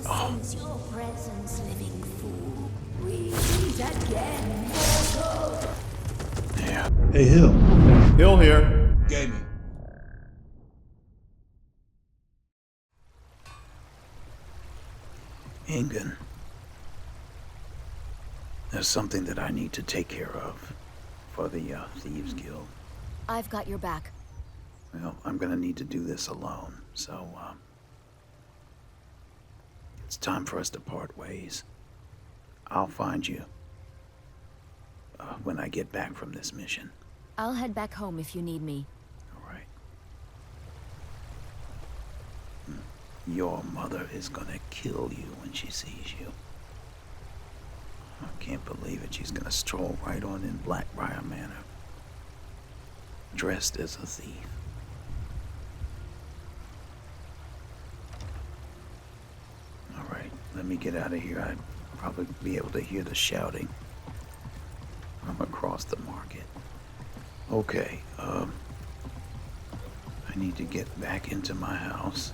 sense your presence, living fool. We meet again, mortal. Yeah. Hey, Hill. Hill here. Gaming. Ingen. There's something that I need to take care of for the Thieves Guild. I've got your back. Well, I'm gonna need to do this alone, so, it's time for us to part ways. I'll find you when I get back from this mission. I'll head back home if you need me. All right. Your mother is gonna kill you when she sees you. I can't believe it. She's gonna stroll right on in Blackbriar Manor, dressed as a thief. All right, let me get out of here. I'd probably be able to hear the shouting from across the market. Okay, I need to get back into my house.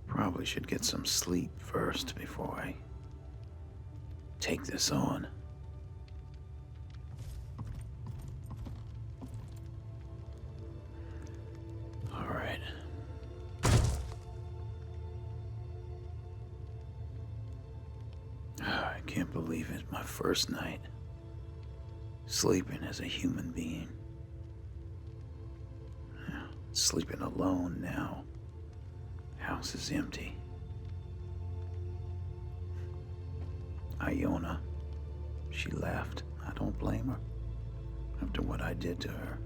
Probably should get some sleep first before I take this on. All right. I can't believe it. My first night sleeping as a human being. Sleeping alone now. House is empty. Iona, she left. I don't blame her after what I did to her.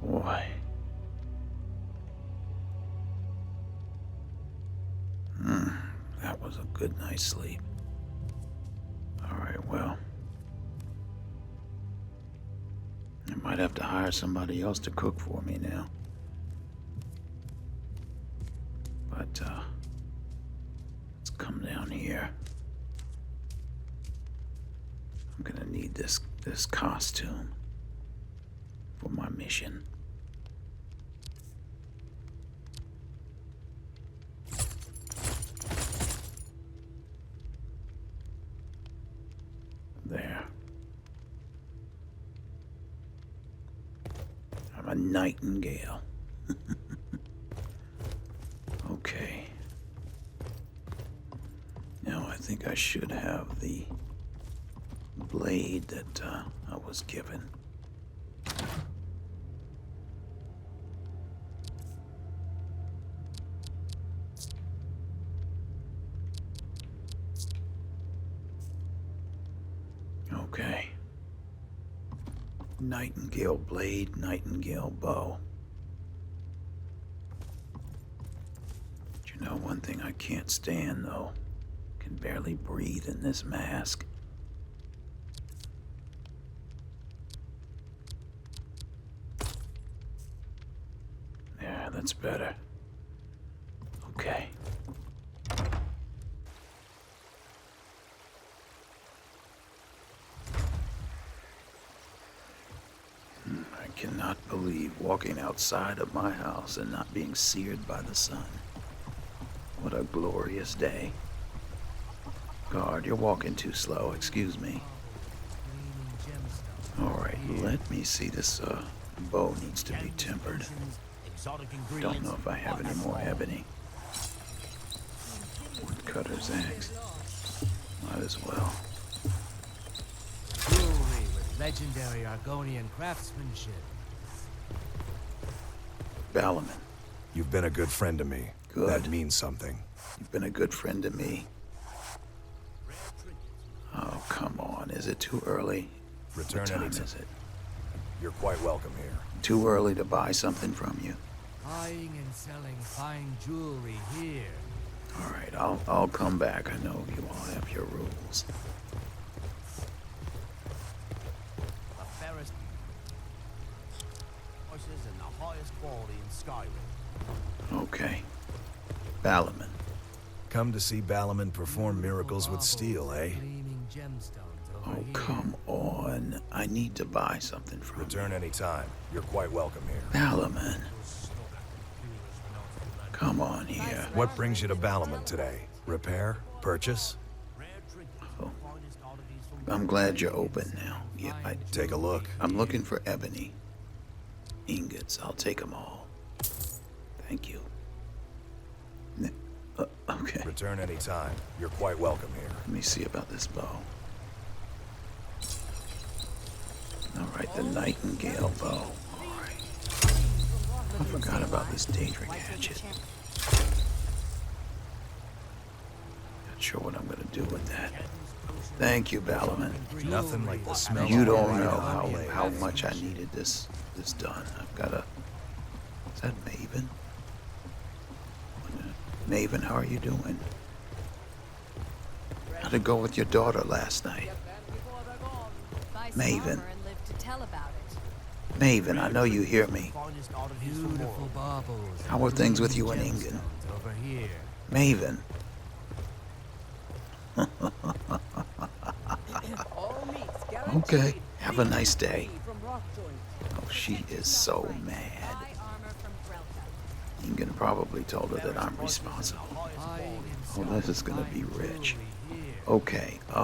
Boy. That was a good night's sleep. All right, well. I might have to hire somebody else to cook for me now. But, let's come down here. I'm gonna need this costume for my mission. There. I'm a nightingale. Okay. Now I think I should have the blade that I was given. Okay. Nightingale blade, nightingale bow. But you know, one thing I can't stand, though. Can barely breathe in this mask. Yeah, that's better. Okay. I cannot believe walking outside of my house and not being seared by the sun. What a glorious day. Guard, you're walking too slow, excuse me. Alright, let me see. This bow needs to be tempered. Don't know if I have any more ebony. Woodcutter's axe. Might as well. Jewelry with legendary Argonian craftsmanship. Balaman. You've been a good friend to me. Good. That means something. You've been a good friend to me. Oh, come on. Is it too early? Return What time anytime. is it? You're quite welcome here. Too early to buy something from you? Buying and selling fine jewelry here. Alright, I'll come back. I know you all have your rules. The fairest horses and the highest quality in Skyrim. Okay. Balaman. Come to see Balaman perform miracles with steel, eh? Gleaming gemstones over Oh, here. come on. I need to buy something from you. Return anytime. You're quite welcome here. Balaman. Come on here. What brings you to Balaman today? Repair? Purchase? Oh. I'm glad you're open now. Yeah, Take a look. I'm looking for ebony. Ingots. I'll take them all. Thank you. Okay. Return anytime. You're quite welcome here. Let me see about this bow. Alright, the Nightingale bow. Alright. I forgot about this Daedric hatchet. Not sure what I'm gonna do with that. Thank you, Balaman. Nothing like the smell You of don't white know on how blades. much I needed this done. I've got a... Is that Maven? Maven, how are you doing? How'd it go with your daughter last night? Maven. Maven, I know you hear me. Beautiful baubles. How are things with you and Ingen? Gemstones over here. Maven. Okay, have a nice day. Oh, she is so mad. Ingen probably told her that I'm responsible. Oh, this is gonna be rich. Okay, do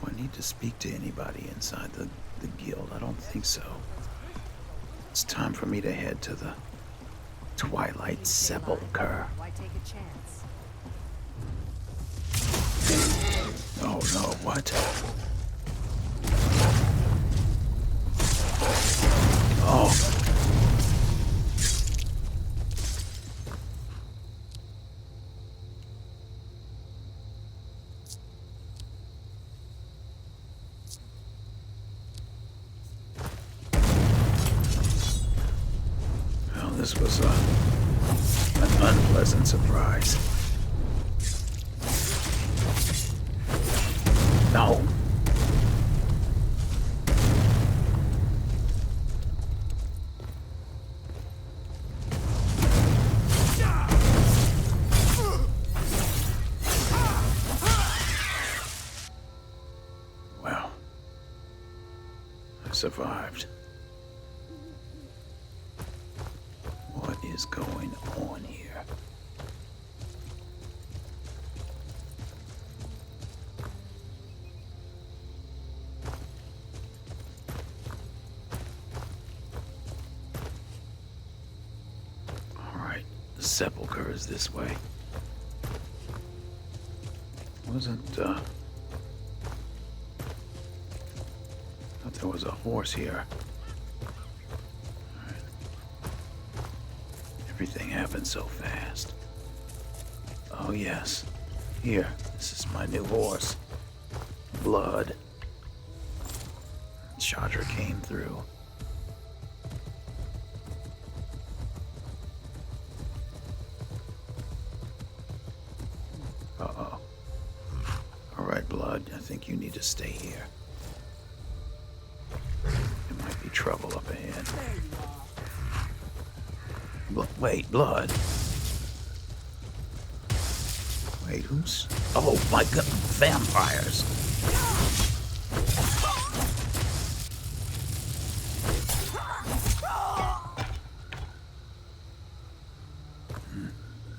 I need to speak to anybody inside the guild? I don't think so. It's time for me to head to the Twilight Sepulchre. Why take a chance? Oh no, what? Oh. Well, this was an unpleasant surprise. No. Well, I survived. What is going on here? Alright, the sepulchre is this way. Wasn't, thought there was a horse here. Alright. Everything happened so fast. Oh yes. Here, this is my new horse. Blood. Chandra came through. Uh-oh. Alright, Blood, I think you need to stay here. There might be trouble up ahead. Wait, Blood. Wait, who's... Oh my god, vampires!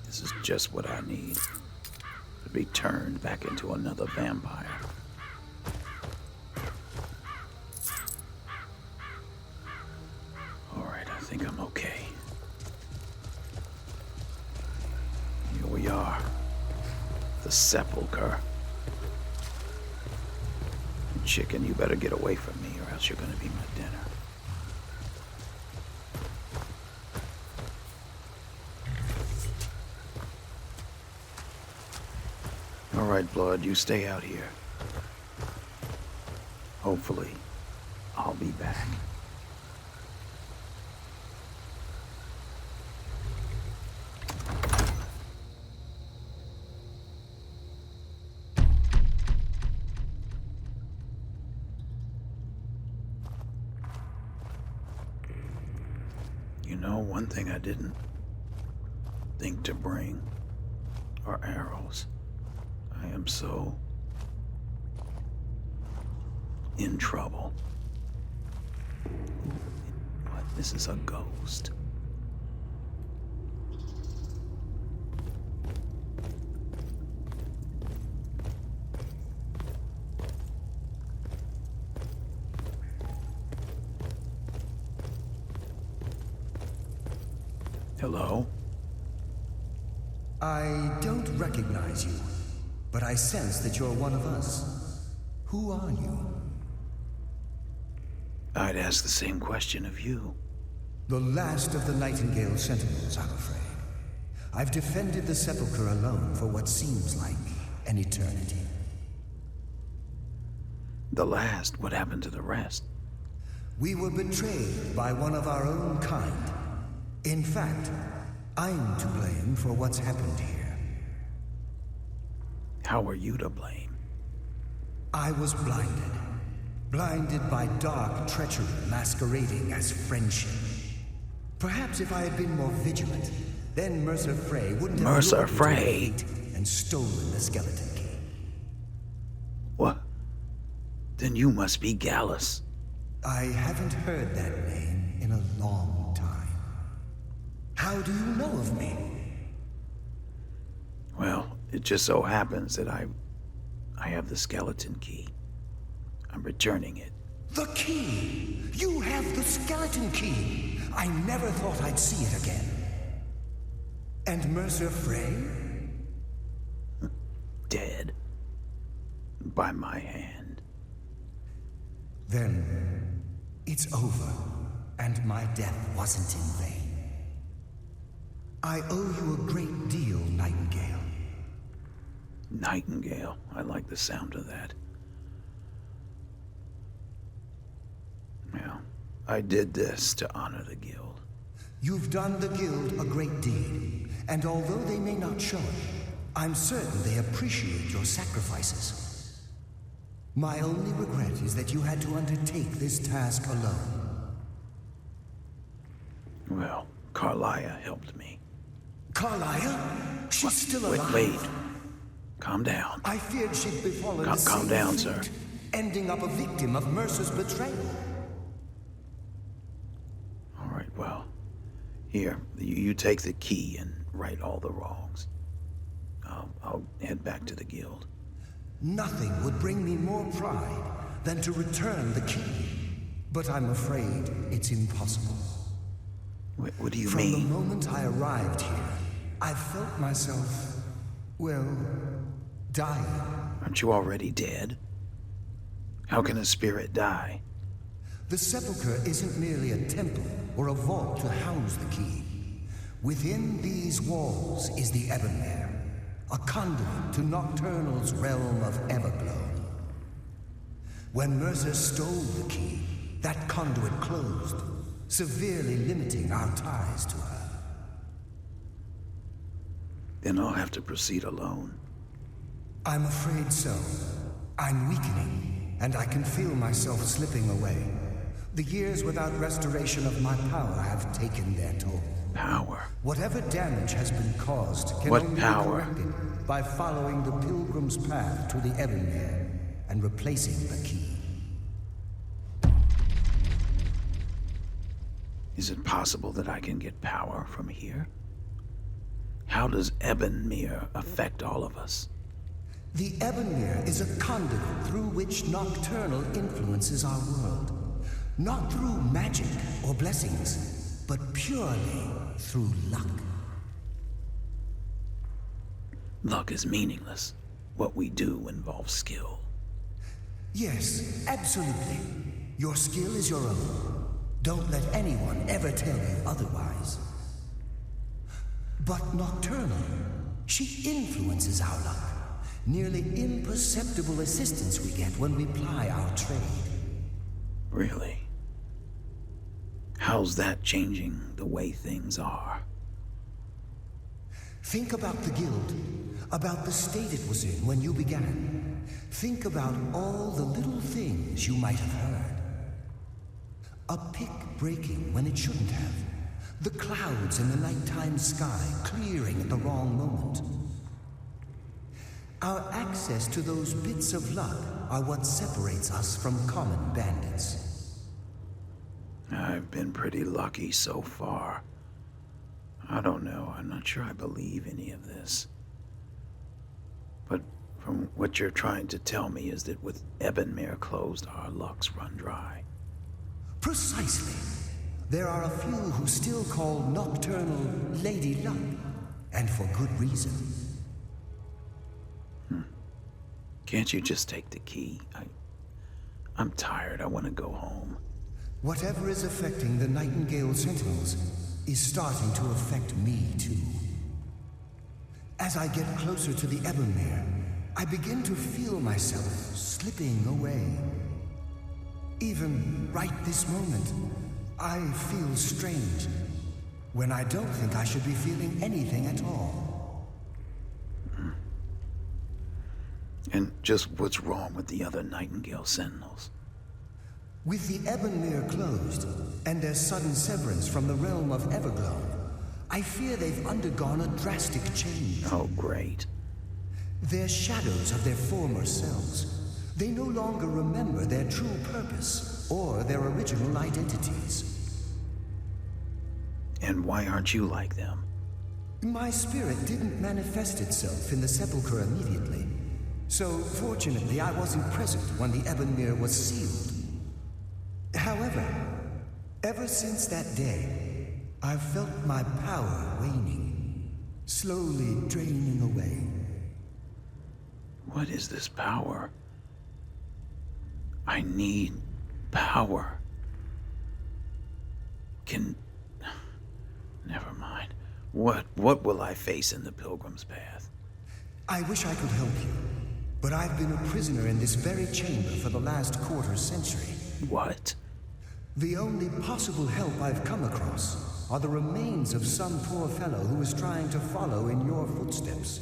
This is just what I need. To be turned back into another vampire. Alright, I think I'm okay. Here we are. The sepulchre. Chicken, you better get away from me or else you're gonna be my dinner. Alright, Blood, you stay out here. Hopefully, I'll be back. know, one thing I didn't think to bring are arrows. I am so in trouble. What? This is a ghost. Hello? I don't recognize you, but I sense that you're one of us. Who are you? I'd ask the same question of you. The last of the Nightingale Sentinels, I'm afraid. I've defended the Sepulchre alone for what seems like an eternity. The last? What happened to the rest? We were betrayed by one of our own kind. In fact, I'm to blame for what's happened here. How are you to blame? I was blinded. Blinded by dark treachery masquerading as friendship. Perhaps if I had been more vigilant, then Mercer Frey wouldn't have Mercer lured me to their Frey? fate and stolen the skeleton key. What? Then you must be Gallus. I haven't heard that name in a long time. How do you know of me? Well, it just so happens that I have the skeleton key. I'm returning it. The key! You have the skeleton key! I never thought I'd see it again. And Mercer Frey? Dead. By my hand. Then it's over, and my death wasn't in vain. I owe you a great deal, Nightingale. Nightingale. I like the sound of that. Well, I did this to honor the guild. You've done the guild a great deed, and although they may not show it, I'm certain they appreciate your sacrifices. My only regret is that you had to undertake this task alone. Well, Carlia helped me. Carlia? She's still alive. Wait. Calm down. I feared she'd befallen the Calm same down, fate, sir. ending up a victim of Mercer's betrayal. All right, well, here, you take the key and right all the wrongs. I'll head back to the guild. Nothing would bring me more pride than to return the key. But I'm afraid it's impossible. What do you From mean? the moment I arrived here, I felt myself, well, dying. Aren't you already dead? How can a spirit die? The Sepulchre isn't merely a temple or a vault to house the key. Within these walls is the Ebonmere, a conduit to Nocturnal's realm of Everglow. When Mercer stole the key, that conduit closed, severely limiting our ties to her. Then I'll have to proceed alone. I'm afraid so. I'm weakening, and I can feel myself slipping away. The years without restoration of my power have taken their toll. Power? Whatever damage has been caused can What only power? be corrected by following the Pilgrim's path to the Ebonmere and replacing the key. Is it possible that I can get power from here? How does Ebonmere affect all of us? The Ebonmere is a conduit through which Nocturnal influences our world. Not through magic or blessings, but purely through luck. Luck is meaningless. What we do involves skill. Yes, absolutely. Your skill is your own. Don't let anyone ever tell you otherwise. But Nocturnal, she influences our luck. Nearly imperceptible assistance we get when we ply our trade. Really? How's that changing the way things are? Think about the guild, about the state it was in when you began. Think about all the little things you might have heard. A pick breaking when it shouldn't have. The clouds in the nighttime sky clearing at the wrong moment. Our access to those bits of luck are what separates us from common bandits. I've been pretty lucky so far. I don't know. I'm not sure I believe any of this. But from what you're trying to tell me is that with Ebonmere closed, our lucks run dry. Precisely. There are a few who still call Nocturnal Lady Luck, and for good reason. Can't you just take the key? I'm tired. I want to go home. Whatever is affecting the Nightingale Sentinels is starting to affect me too. As I get closer to the Ebonmere, I begin to feel myself slipping away. Even right this moment, I feel strange, when I don't think I should be feeling anything at all. And just what's wrong with the other Nightingale Sentinels? With the Ebonmere closed, and their sudden severance from the realm of Everglow, I fear they've undergone a drastic change. Oh, great. They're shadows of their former selves. They no longer remember their true purpose or their original identities. And why aren't you like them? My spirit didn't manifest itself in the sepulchre immediately, so fortunately I wasn't present when the Ebonmere was sealed. However, ever since that day, I've felt my power waning, slowly draining away. What is this power? I need power. Never mind. What will I face in the Pilgrim's Path? I wish I could help you, but I've been a prisoner in this very chamber for the last quarter century. What? The only possible help I've come across are the remains of some poor fellow who is trying to follow in your footsteps.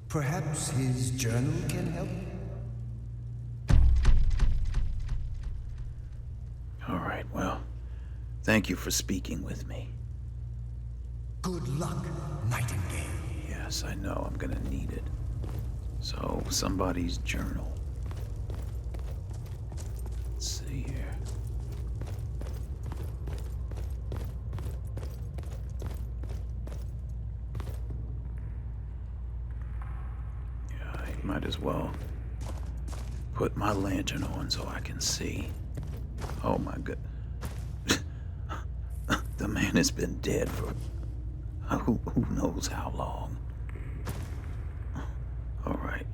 Perhaps his journal can help? All right, well, thank you for speaking with me. Good luck, Nightingale. Yes, I know I'm gonna need it. So, somebody's journal. Let's see here. Yeah, I might as well put my lantern on so I can see. Oh my god. The man has been dead for who knows how long. All right,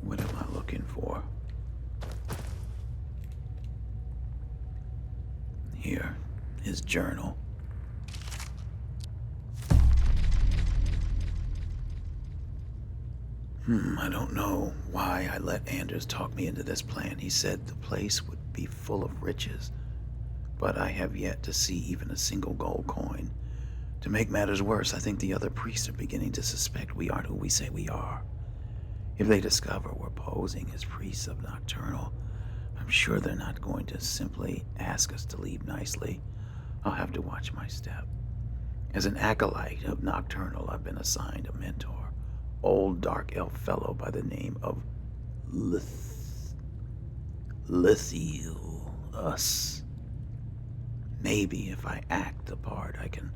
what am I looking for? Here, his journal. I don't know why I let Anders talk me into this plan. He said the place would be full of riches, but I have yet to see even a single gold coin. To make matters worse, I think the other priests are beginning to suspect we aren't who we say we are. If they discover we're posing as priests of Nocturnal, I'm sure they're not going to simply ask us to leave nicely. I'll have to watch my step. As an acolyte of Nocturnal, I've been assigned a mentor. Old dark elf fellow by the name of Lithius. Maybe if I act the part, I can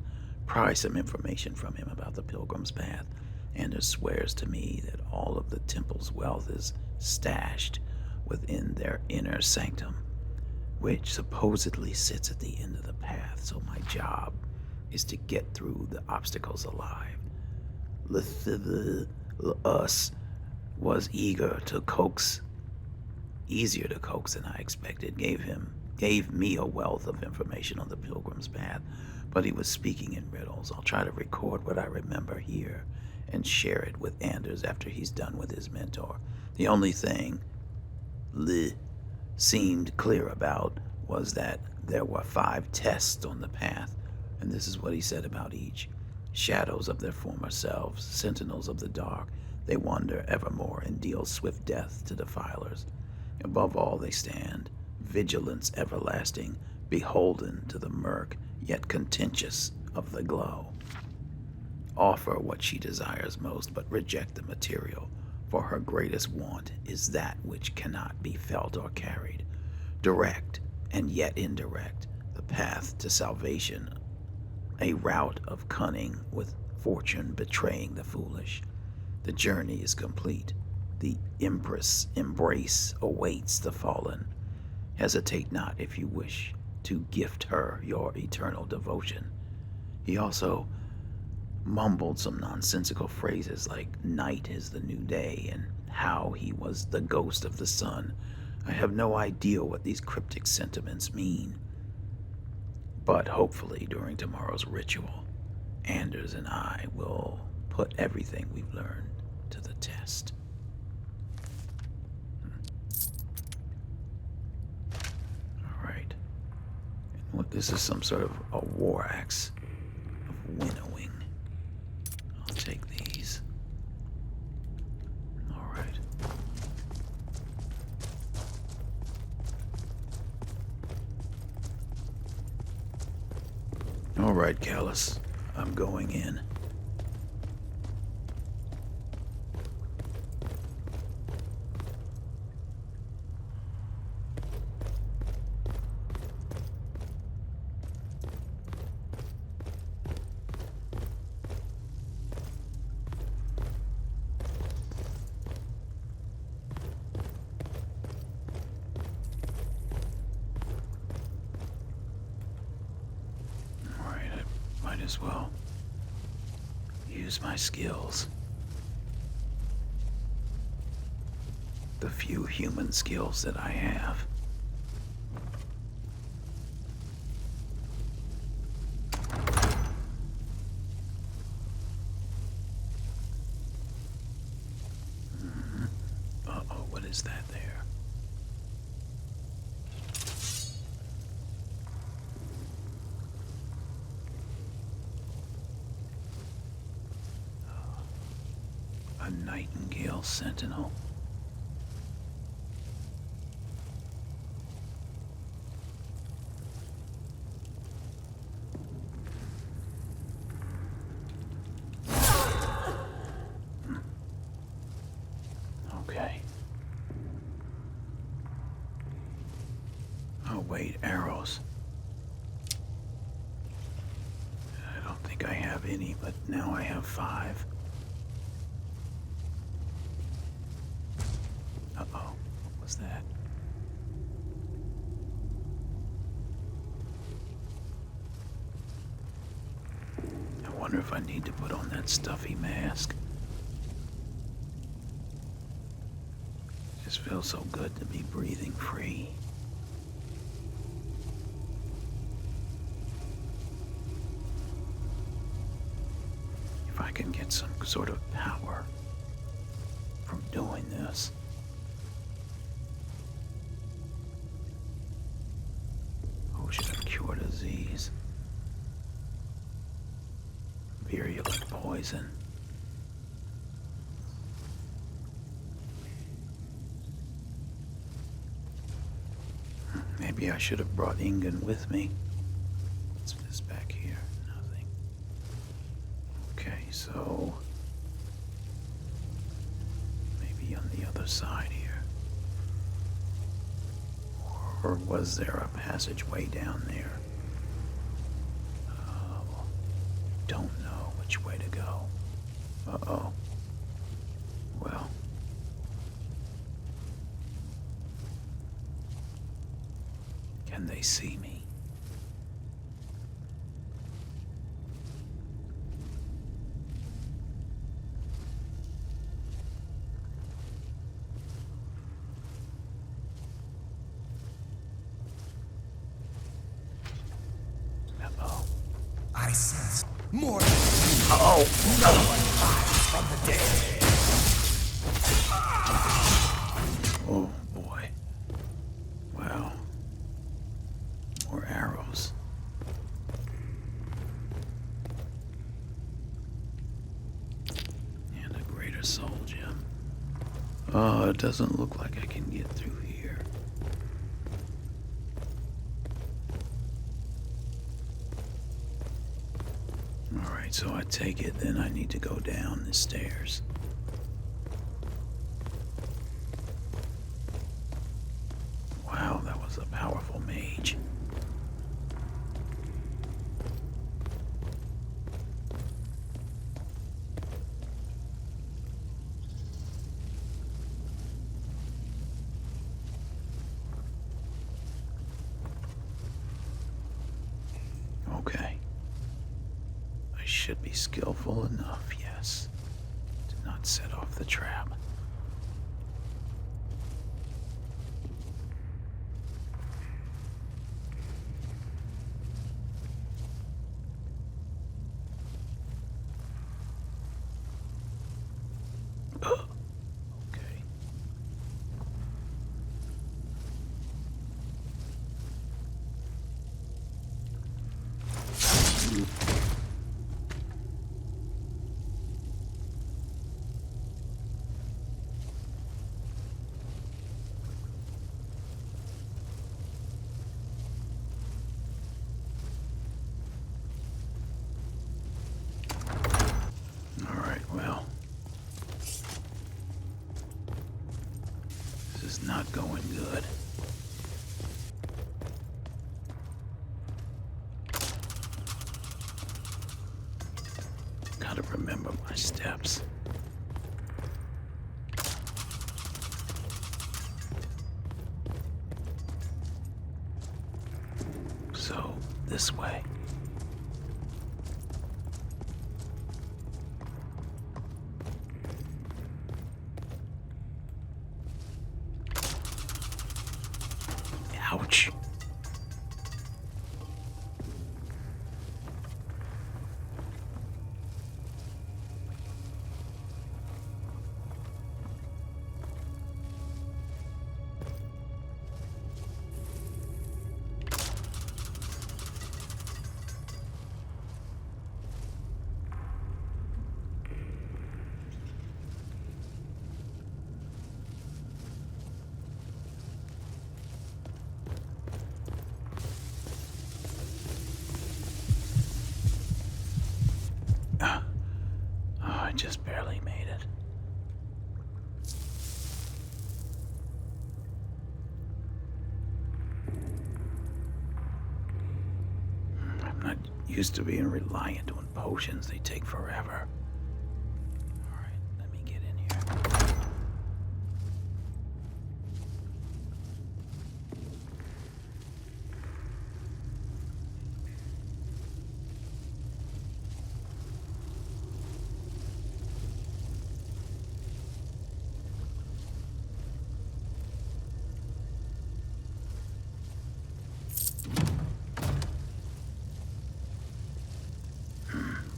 pry some information from him about the Pilgrim's Path. Anders swears to me that all of the temple's wealth is stashed within their inner sanctum, which supposedly sits at the end of the path, so my job is to get through the obstacles alive. Lithius was easier to coax than I expected, gave me a wealth of information on the Pilgrim's Path, but he was speaking in riddles. I'll try to record what I remember here and share it with Anders after he's done with his mentor. The only thing seemed clear about was that there were 5 tests on the path, and this is what he said about each. Shadows of their former selves, sentinels of the dark, they wander evermore and deal swift death to defilers. Above all, they stand vigilance everlasting, beholden to the murk, yet contentious of the glow. Offer what she desires most, but reject the material, for her greatest want is that which cannot be felt or carried. Direct, and yet indirect, the path to salvation, a route of cunning with fortune betraying the foolish. The journey is complete. The embrace awaits the fallen. Hesitate not if you wish to gift her your eternal devotion. He also mumbled some nonsensical phrases like night is the new day and how he was the ghost of the sun. I have no idea what these cryptic sentiments mean. But hopefully during tomorrow's ritual, Anders and I will put everything we've learned to the test. Alright. What, this is some sort of a war axe of winnowing. I'll take these. Alright. Alright, Callus. I'm going in. As well. Use my skills. The few human skills that I have. Uh-oh, what is that there? A nightingale sentinel. Okay. Oh wait, arrows. I don't think I have any, but now I have 5. Uh-oh, what was that? I wonder if I need to put on that stuffy mask. It just feels so good to be breathing free. If I can get some sort of power from doing this. Potion of cure disease. Virulent poison. Maybe I should have brought Ingen with me. What's this back here? Nothing. Okay, so maybe on the other side here. Or was there a passageway down there? Oh, don't know which way to go. Uh-oh. Well. Can they see me? Uh-oh. I sense more. Oh, no. From the dead. Oh, boy. Wow. More arrows. And a greater soul gem. Oh, it doesn't look like I can get through here. Alright, so I take it then I need to go down the stairs. Wow, that was a powerful mage. Okay. I should be skillful enough, yes, to not set off the trap. Okay. Alright, well. This is not going good. Gotta remember my steps. So, this way. Ouch. I just barely made it. I'm not used to being reliant on potions. They take forever. Alright, let me get in here.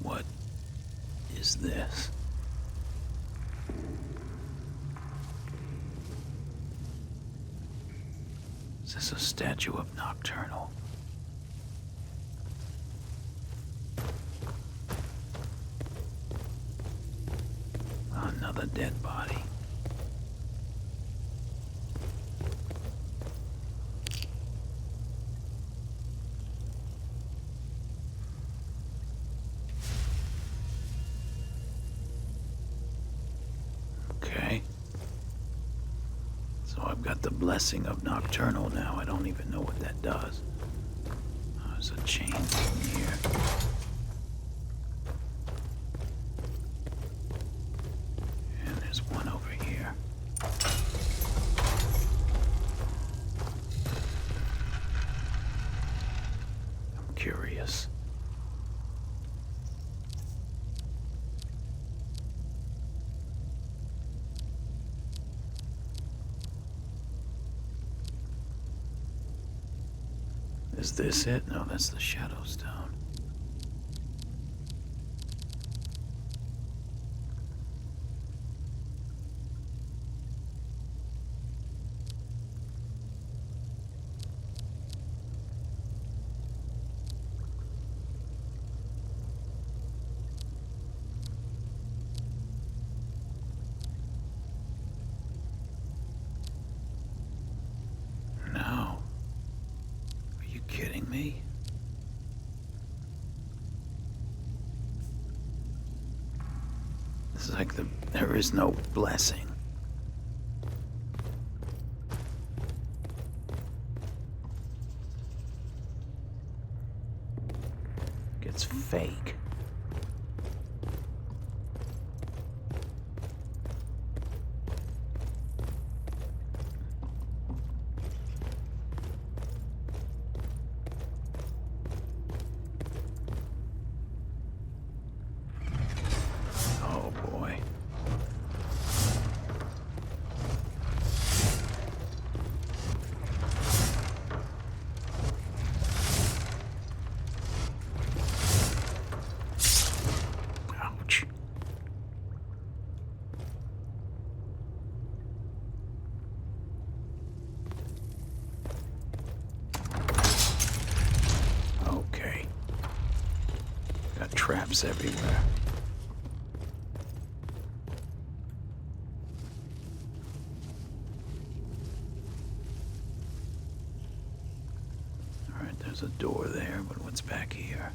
What is this? Is this a statue of Nocturnal? Another dead body. Okay. So I've got the blessing of Nocturnal now. I don't even know what that does. There's a chain in here. And there's one over here. I'm curious. Is this it? No, that's the Shadow Stone. No. Are you kidding me? It's like there is no blessing. It's fake. Oh boy. Ouch. Okay. Got traps everywhere. All right, there's a door there, but what's back here?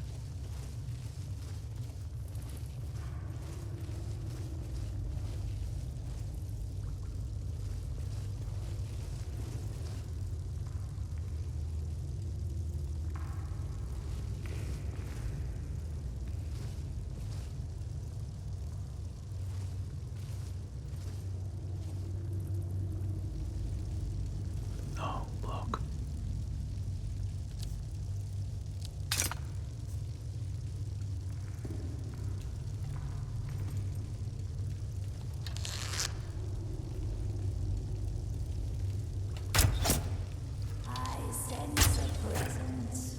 Oh, look. I sense a presence.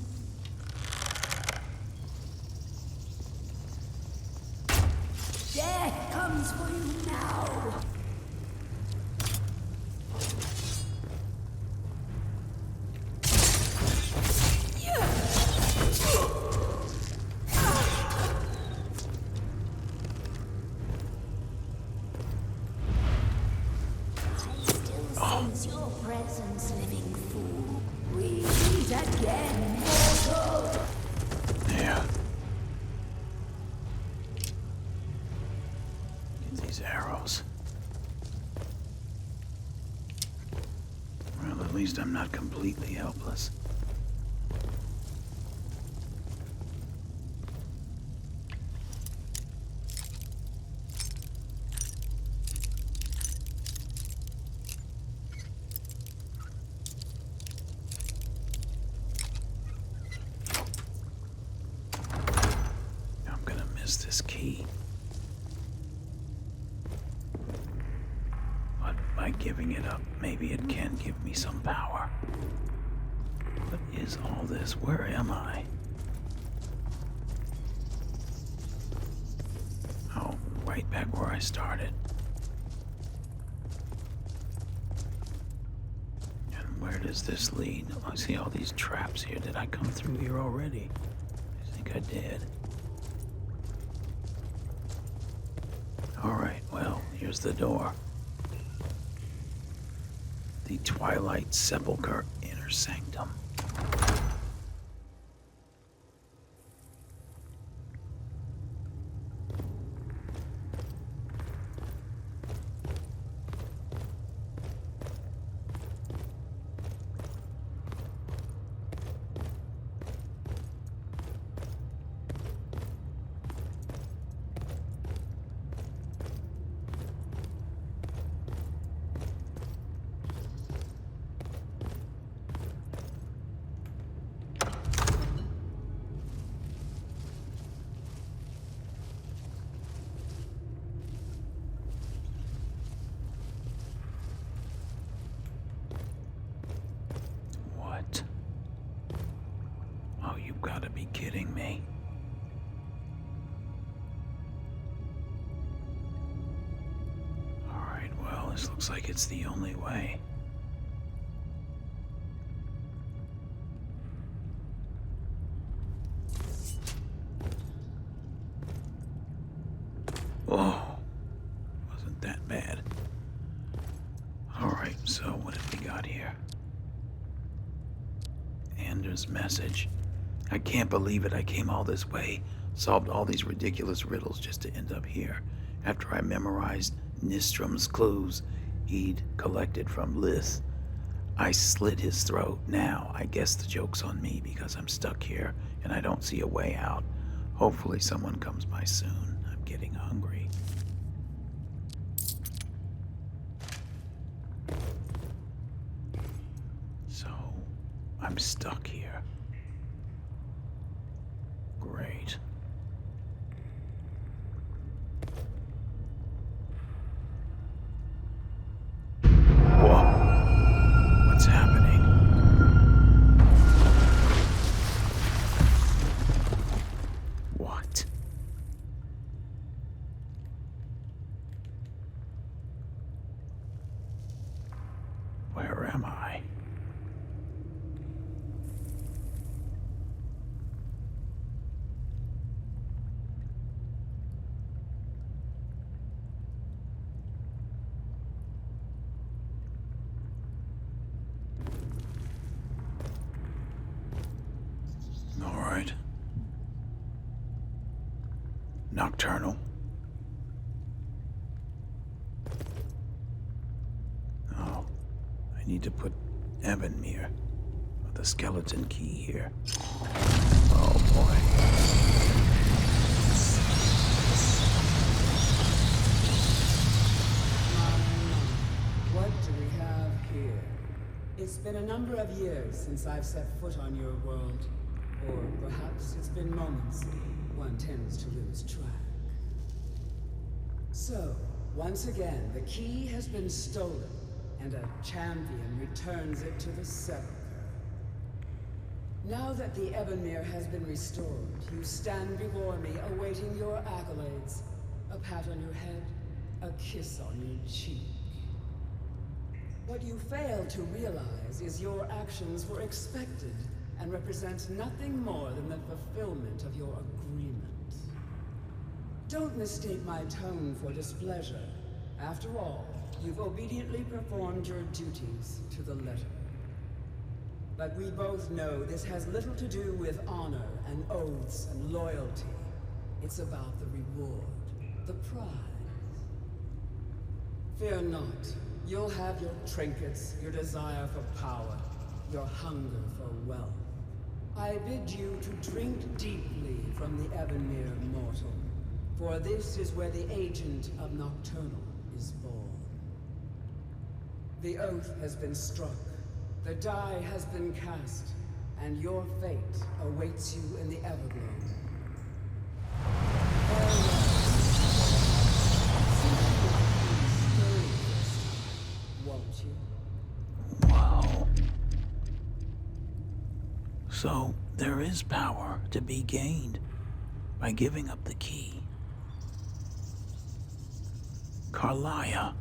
Death comes for you now. Sense your presence, living fool. We meet again, mortal. Yeah. Get these arrows. Well, at least I'm not completely helpless. I'm gonna miss this key. But by giving it up, maybe it can give me some power. What is all this? Where am I? Oh, right back where I started. And where does this lead? I see all these traps here. Did I come through here already? I think I did. Alright, well, here's the door. The Twilight Sepulchre Inner Sanctum. What? Oh, you've got to be kidding me. Alright, well, this looks like it's the only way. Oh, wasn't that bad. Alright, so what have we got here? Anders' message. I can't believe it. I came all this way, solved all these ridiculous riddles just to end up here. after I memorized Nistrom's clues he'd collected from Lith. I slit his throat. Now, I guess the joke's on me because I'm stuck here and I don't see a way out. Hopefully someone comes by soon. I'm getting hungry. So, I'm stuck here. Great. Whoa. What's happening? What? Where am I? All right. Nocturnal. Oh, I need to put Evanmere, the skeleton key here. Oh boy. What do we have here? It's been a number of years since I've set foot on your world. Or perhaps it's been moments. One tends to lose track. So, once again, the key has been stolen, and a champion returns it to the sepulchre. Now that the Evanmere has been restored, you stand before me awaiting your accolades. A pat on your head, a kiss on your cheek. What you fail to realize is your actions were expected and represent nothing more than the fulfillment of your agreement. Don't mistake my tone for displeasure. After all, you've obediently performed your duties to the letter. But we both know this has little to do with honor and oaths and loyalty. It's about the reward, the prize. Fear not. You'll have your trinkets, your desire for power, your hunger for wealth. I bid you to drink deeply from the Evanmere mortal, for this is where the agent of Nocturnal is born. The oath has been struck, the die has been cast, and your fate awaits you in the Everglow. Won't you? Wow. So, there is power to be gained by giving up the key. Carlia,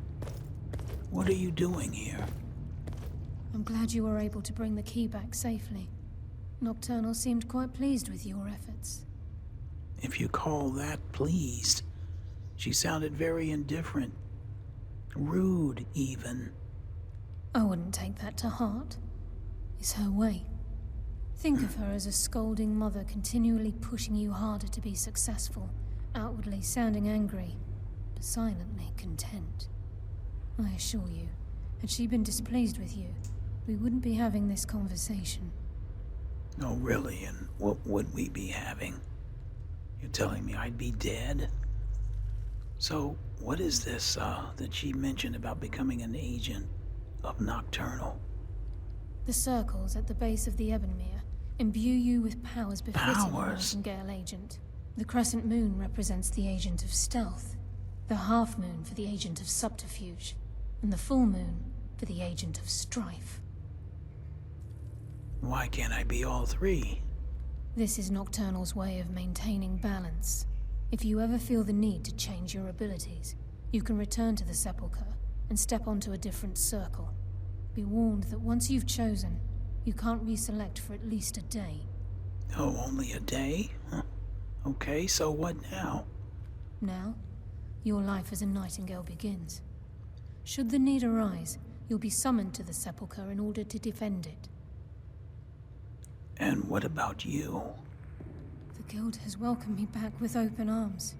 what are you doing here? I'm glad you were able to bring the key back safely. Nocturnal seemed quite pleased with your efforts. If you call that pleased, she sounded very indifferent. Rude, even. I wouldn't take that to heart. It's her way. Think of her as a scolding mother continually pushing you harder to be successful, outwardly sounding angry, but silently content. I assure you, had she been displeased with you, we wouldn't be having this conversation. Oh, really? And what would we be having? You're telling me I'd be dead? So, what is this, that she mentioned about becoming an agent of Nocturnal? The circles at the base of the Evanmere imbue you with powers befitting a Nightingale agent. The crescent moon represents the agent of stealth, the half moon for the agent of subterfuge, and the full moon for the agent of strife. Why can't I be all three? This is Nocturnal's way of maintaining balance. If you ever feel the need to change your abilities, you can return to the sepulchre and step onto a different circle. Be warned that once you've chosen, you can't reselect for at least a day. Oh, only a day? Huh. Okay, so what now? Now, your life as a Nightingale begins. Should the need arise, you'll be summoned to the sepulchre in order to defend it. And what about you? The Guild has welcomed me back with open arms.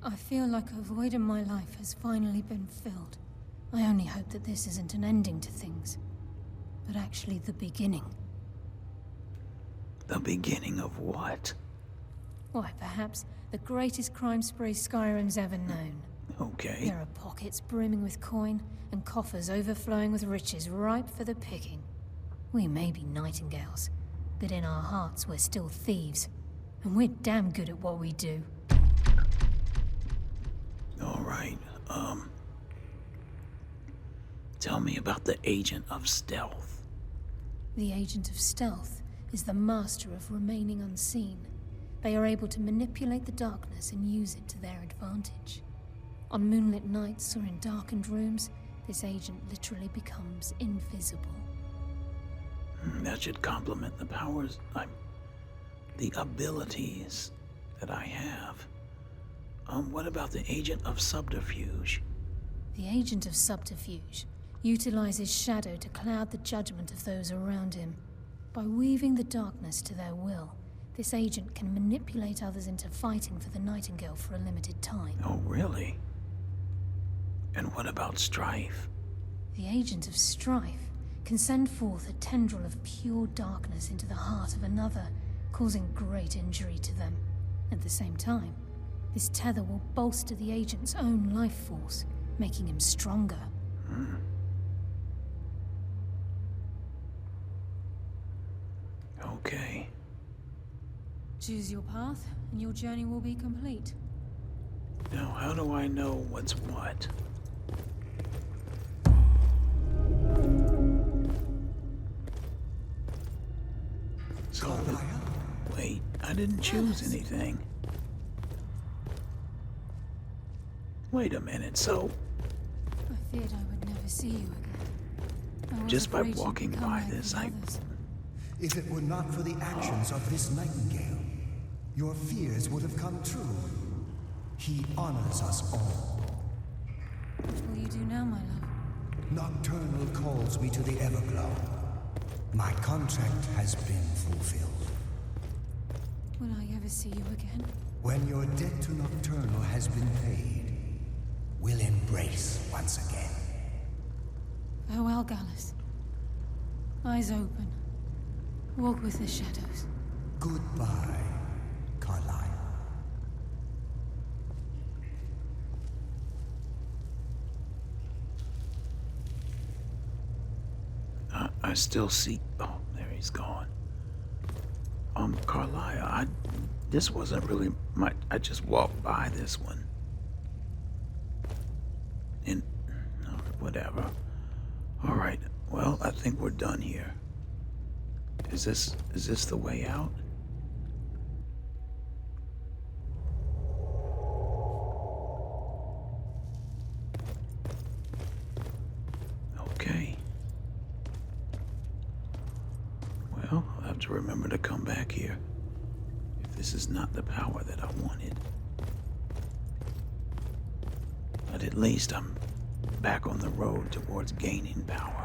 I feel like a void in my life has finally been filled. I only hope that this isn't an ending to things, but actually the beginning. The beginning of what? Why, perhaps the greatest crime spree Skyrim's ever known. Okay. There are pockets brimming with coin, and coffers overflowing with riches ripe for the picking. We may be nightingales, but in our hearts we're still thieves. And we're damn good at what we do. All right, tell me about the Agent of Stealth. The Agent of Stealth is the master of remaining unseen. They are able to manipulate the darkness and use it to their advantage. On moonlit nights or in darkened rooms, this agent literally becomes invisible. That should complement the powers, the abilities that I have. What about the Agent of Subterfuge? The Agent of Subterfuge utilizes shadow to cloud the judgment of those around him. By weaving the darkness to their will, this agent can manipulate others into fighting for the Nightingale for a limited time. Oh, really? And what about Strife? The Agent of Strife can send forth a tendril of pure darkness into the heart of another, causing great injury to them. At the same time, this tether will bolster the agent's own life force, making him stronger. Okay. Choose your path, and your journey will be complete. Now, how do I know what's what? So, wait, I didn't choose anything. Wait a minute, so I feared I would never see you again. I was just by afraid you'd walking become by like this, the I... others. If it were not for the actions of this Nightingale, your fears would have come true. He honors us all. What will you do now, my love? Nocturnal calls me to the Everglow. My contract has been fulfilled. Will I ever see you again? When your debt to Nocturnal has been paid, we'll embrace once again. Farewell, Gallus. Eyes open. Walk with the shadows. Goodbye, Carlyle. I still see... Oh, there he's gone. Carlisle, this wasn't really my... I just walked by this one. And... whatever. Alright, well, I think we're done here. Is this the way out? Okay. Well, I'll have to remember to come back here. If this is not the power that I wanted. But at least I'm back on the road towards gaining power.